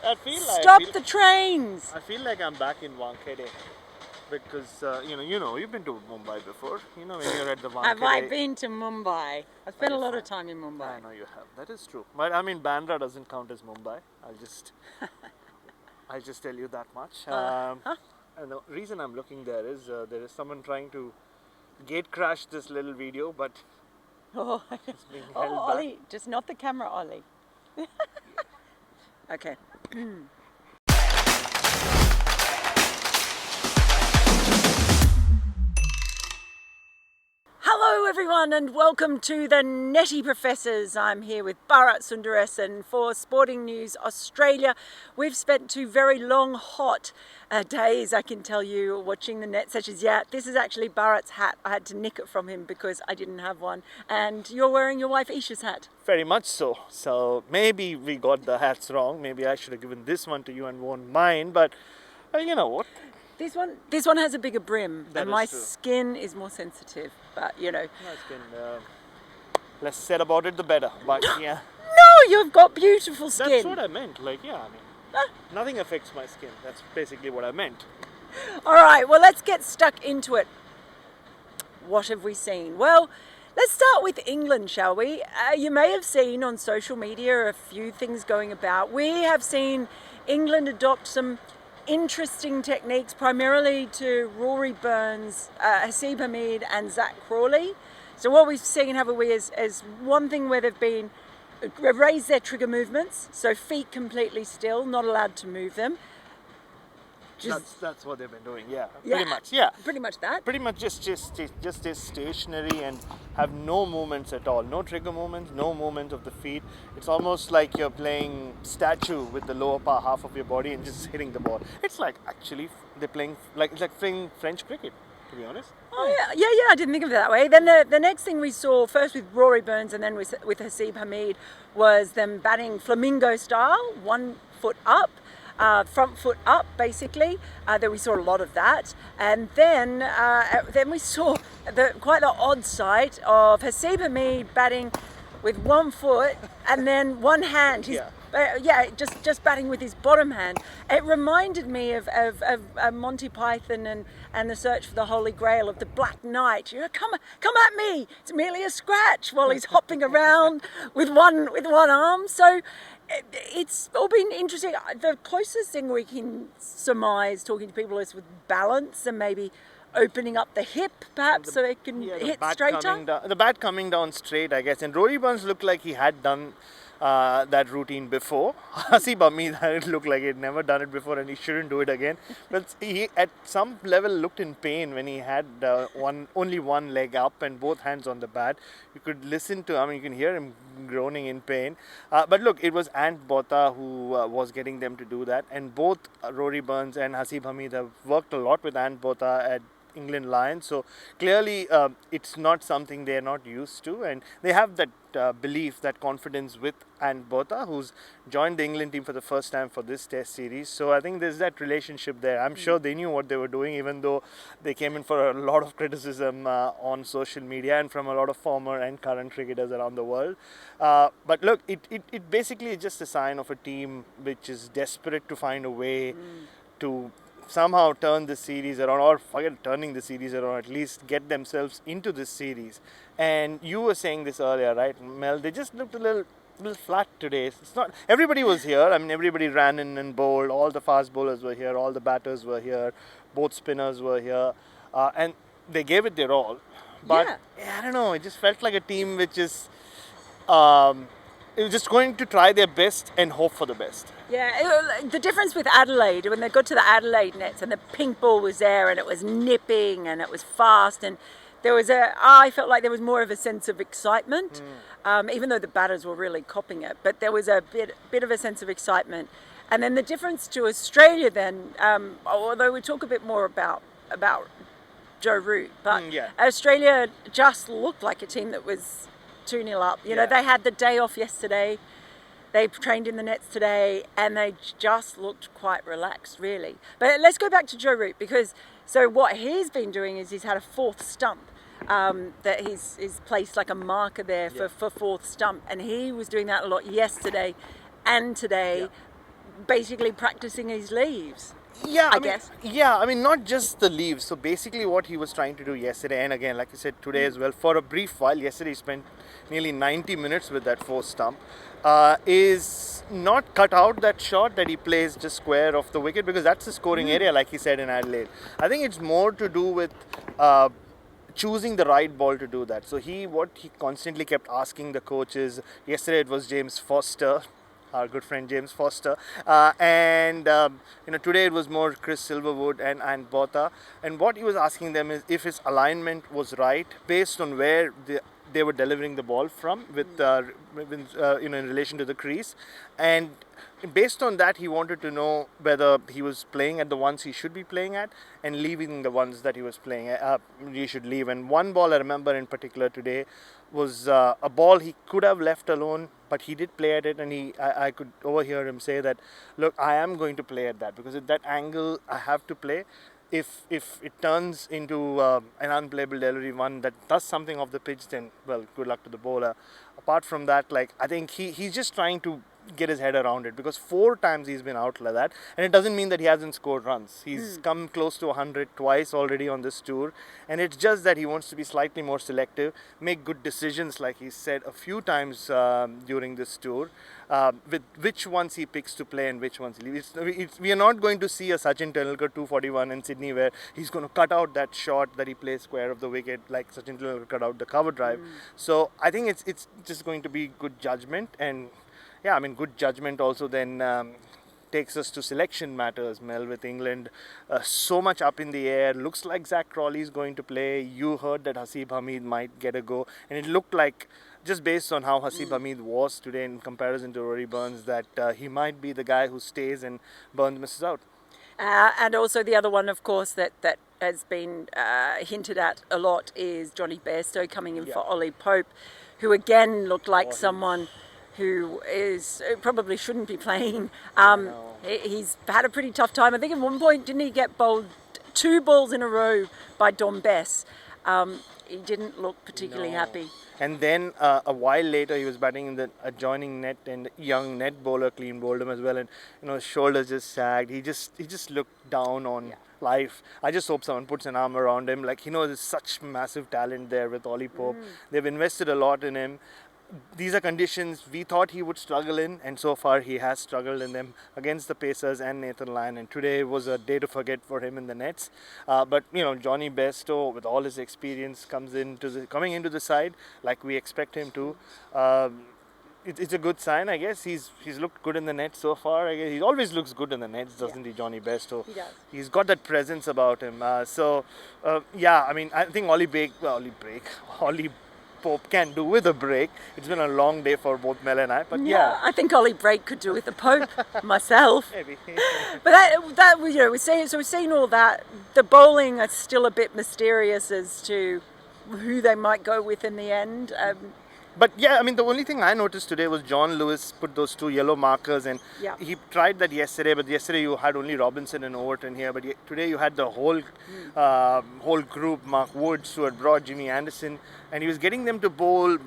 Stop the trains! I feel like I'm back in Wankhede because you've been to Mumbai before. You know when you're at the Wankhede. Have I been to Mumbai? I've spent a lot of time in Mumbai. I know you have. That is true. But I mean, Bandra doesn't count as Mumbai. I'll just tell you that much. And the reason I'm looking there is someone trying to gate crash this little video, but it's being held back. Ollie, just not the camera, Ollie. Okay. Hello everyone and welcome to the Netty Professors. I'm here with Bharat Sundaresan for Sporting News Australia. We've spent two very long hot days, I can tell you, watching the net sessions. Yeah, this is actually Bharat's hat. I had to nick it from him because I didn't have one. And you're wearing your wife Isha's hat. Very much so. So maybe we got the hats wrong. Maybe I should have given this one to you and worn mine. But you know what? This one has a bigger brim, and my skin is more sensitive. But less said about it, the better. But yeah. No, you've got beautiful skin. That's what I meant. Nothing affects my skin. That's basically what I meant. All right. Well, let's get stuck into it. What have we seen? Well, let's start with England, shall we? You may have seen on social media a few things going about. We have seen England adopt some interesting techniques, primarily to Rory Burns, Haseeb Hameed and Zach Crawley. So what we've seen, haven't we, is one thing where they've raised their trigger movements, so feet completely still, not allowed to move them. That's what they've been doing, yeah. Pretty much that. Pretty much just stay stationary and have no movements at all. No trigger movements, no movement of the feet. It's almost like you're playing statue with the lower half of your body and just hitting the ball. It's like actually they're playing it's like playing French cricket, to be honest. Oh yeah, I didn't think of it that way. Then the next thing we saw, first with Rory Burns and then with Haseeb Hameed, was them batting flamingo style, 1 foot up. Front foot up, basically. Then we saw a lot of that, and then we saw quite the odd sight of Haseeb Hameed batting with 1 foot and then one hand. Just batting with his bottom hand. It reminded me of Monty Python and the Search for the Holy Grail, of the Black Knight. Come at me! It's merely a scratch, while he's hopping around with one arm. So. It's all been interesting. The closest thing we can surmise talking to people is with balance and maybe opening up the hip, perhaps, so they can hit straighter. The bat coming down straight, I guess. And Rory Burns looked like he had done that routine before. Haseeb Hameed, it looked like he'd never done it before and he shouldn't do it again. But he, at some level, looked in pain when he had only one leg up and both hands on the bat. You could you can hear him groaning in pain. But look, it was Ant Botha who was getting them to do that. And both Rory Burns and Haseeb Hameed have worked a lot with Ant Botha at England Lions, so clearly it's not something they're not used to, and they have that belief, that confidence with Ant Botha, who's joined the England team for the first time for this test series. So I think there's that relationship there. I'm sure they knew what they were doing, even though they came in for a lot of criticism on social media and from a lot of former and current cricketers around the world. But look, it basically is just a sign of a team which is desperate to find a way to somehow turn the series around, or forget turning the series around, at least get themselves into this series. And you were saying this earlier, right, Mel? They just looked a little flat today. It's not. Everybody was here. I mean, everybody ran in and bowled. All the fast bowlers were here. All the batters were here. Both spinners were here, and they gave it their all. But I don't know. It just felt like a team which is. It was just going to try their best and hope for the best. Yeah, the difference with Adelaide, when they got to the Adelaide nets and the pink ball was there and it was nipping and it was fast, and I felt like there was more of a sense of excitement, even though the batters were really copping it, but there was a bit of a sense of excitement. And then the difference to Australia then, although we talk a bit more about Joe Root, but Australia just looked like a team that was 2-0 up. You know, they had the day off yesterday. They trained in the nets today and they just looked quite relaxed, really. But let's go back to Joe Root, because what he's been doing is he's had a fourth stump that he's placed like a marker there for fourth stump, and he was doing that a lot yesterday and today. basically practicing his leaves. Yeah, I guess. Yeah, I mean, not just the leaves. So basically, what he was trying to do yesterday, and again, like you said, today as well, for a brief while, yesterday he spent nearly 90 minutes with that four stump, is not cut out that shot that he plays just square of the wicket, because that's the scoring area, like he said in Adelaide. I think it's more to do with choosing the right ball to do that. So what he constantly kept asking the coaches. Yesterday it was James Foster, our good friend James Foster, and today it was more Chris Silverwood and Botha. And what he was asking them is if his alignment was right based on where they were delivering the ball from, in relation to the crease, and based on that he wanted to know whether he was playing at the ones he should be playing at and leaving the ones that he was playing at, he should leave. And one ball I remember in particular today was a ball he could have left alone, but he did play at it, and I could overhear him say that, look, I am going to play at that, because at that angle I have to play. If it turns into an unplayable delivery, one that does something off the pitch, then, well, good luck to the bowler. Apart from that, I think he's just trying to get his head around it, because 4 times he's been out like that, and it doesn't mean that he hasn't scored runs. He's come close to 100 twice already on this tour, and it's just that he wants to be slightly more selective, make good decisions, like he said a few times during this tour, with which ones he picks to play and which ones he leaves. We are not going to see a Sachin Tendulkar 241 in Sydney where he's going to cut out that shot that he plays square of the wicket, like Sachin Tendulkar cut out the cover drive. So I think it's just going to be good judgment. And yeah, I mean, good judgment also then takes us to selection matters, Mel, with England so much up in the air. Looks like Zach Crawley is going to play. You heard that Haseeb Hameed might get a go, and it looked like, just based on how Haseeb Hameed was today in comparison to Rory Burns, that he might be the guy who stays and Burns misses out. And also the other one, of course, that has been hinted at a lot is Johnny Bairstow coming in for Ollie Pope, who again looked like someone who probably shouldn't be playing. He's had a pretty tough time. I think at one point, didn't he get bowled 2 balls in a row by Dom Bess? He didn't look particularly happy. And then a while later, he was batting in the adjoining net, and young net bowler clean bowled him as well, and his shoulders just sagged. He just looked down on life. I just hope someone puts an arm around him. There's such massive talent there with Ollie Pope. They've invested a lot in him. These are conditions we thought he would struggle in, and so far he has struggled in them against the Pacers and Nathan Lyon, and today was a day to forget for him in the nets. But Johnny Bairstow, with all his experience, coming into the side like we expect him to. It's a good sign, I guess. He's looked good in the net so far. I guess he always looks good in the nets, doesn't he, Johnny Bairstow? He does. He's got that presence about him. I mean, I think Ollie Pope can do with a break. It's been a long day for both Mel and I, but I think Ollie Brake could do with a Pope myself. Maybe. But we're seeing all that. The bowling is still a bit mysterious as to who they might go with in the end. But yeah, I mean, the only thing I noticed today was John Lewis put those 2 yellow markers, and he tried that yesterday, but yesterday you had only Robinson and Overton here, but today you had the whole group, Mark Wood, Stuart Broad, Jimmy Anderson, and he was getting them to bowl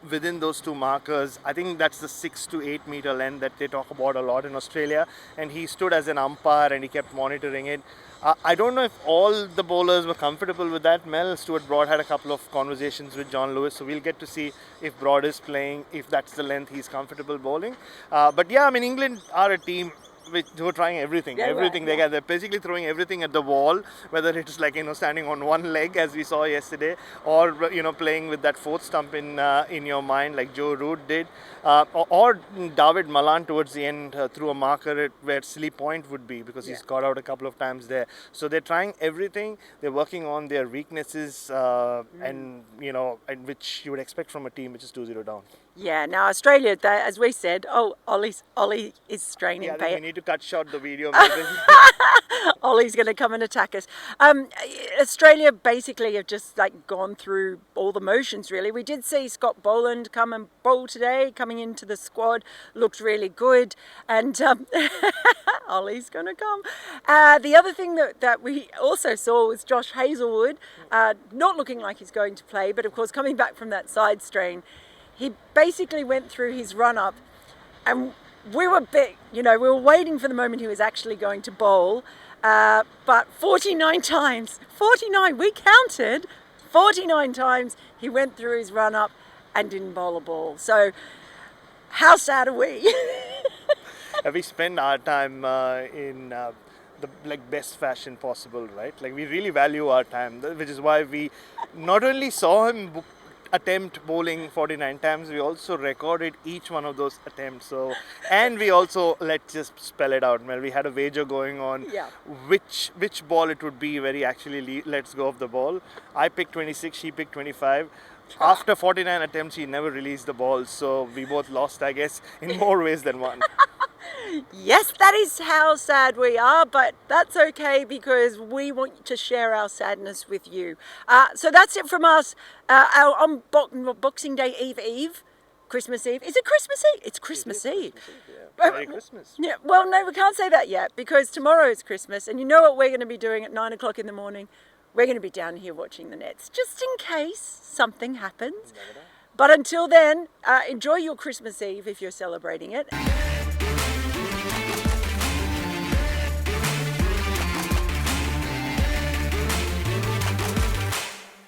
within those 2 markers. I think that's the 6 to 8 meter length that they talk about a lot in Australia, and he stood as an umpire and he kept monitoring it. I don't know if all the bowlers were comfortable with that. Mel, Stuart Broad had a couple of conversations with John Lewis, so we'll get to see if Broad is playing, if that's the length he's comfortable bowling. But yeah, I mean, England are a team who are trying everything. They're basically throwing everything at the wall, whether it's standing on one leg as we saw yesterday, or playing with that 4th stump in your mind like Joe Root did, or David Malan towards the end threw a marker where Silly Point would be, because he's got out a couple of times there. So they're trying everything. They're working on their weaknesses, and which you would expect from a team which is 2-0 down. Yeah, now Australia, as we said, Ollie is straining. Yeah, we need to cut short the video. Maybe. Ollie's going to come and attack us. Australia basically have just gone through all the motions, really. We did see Scott Boland come and bowl today, coming into the squad, looked really good, and Ollie's going to come. The other thing that we also saw was Josh Hazlewood, not looking like he's going to play, but of course coming back from that side strain. He basically went through his run-up and we were big, we were waiting for the moment he was actually going to bowl. But 49 times, 49, we counted, 49 times he went through his run up and didn't bowl a ball. So how sad are we? We spend our time in the best fashion possible, right? Like we really value our time, which is why we not only saw him attempt bowling 49 times, we also recorded each one of those attempts. So, and we also, let's just spell it out, Mel, we had a wager going on which ball it would be where he actually lets go of the ball. I picked 26, she picked 25. After 49 attempts, he never released the ball, so we both lost, I guess, in more ways than one. Yes, that is how sad we are, but that's okay because we want to share our sadness with you. So that's it from us. On Boxing Day Eve, Christmas Eve. Is it Christmas Eve? It's Christmas Eve. Merry Christmas. Yeah. Well, no, we can't say that yet because tomorrow is Christmas, and you know what we're going to be doing at 9 o'clock in the morning? We're going to be down here watching the Nets, just in case something happens. But until then, enjoy your Christmas Eve if you're celebrating it.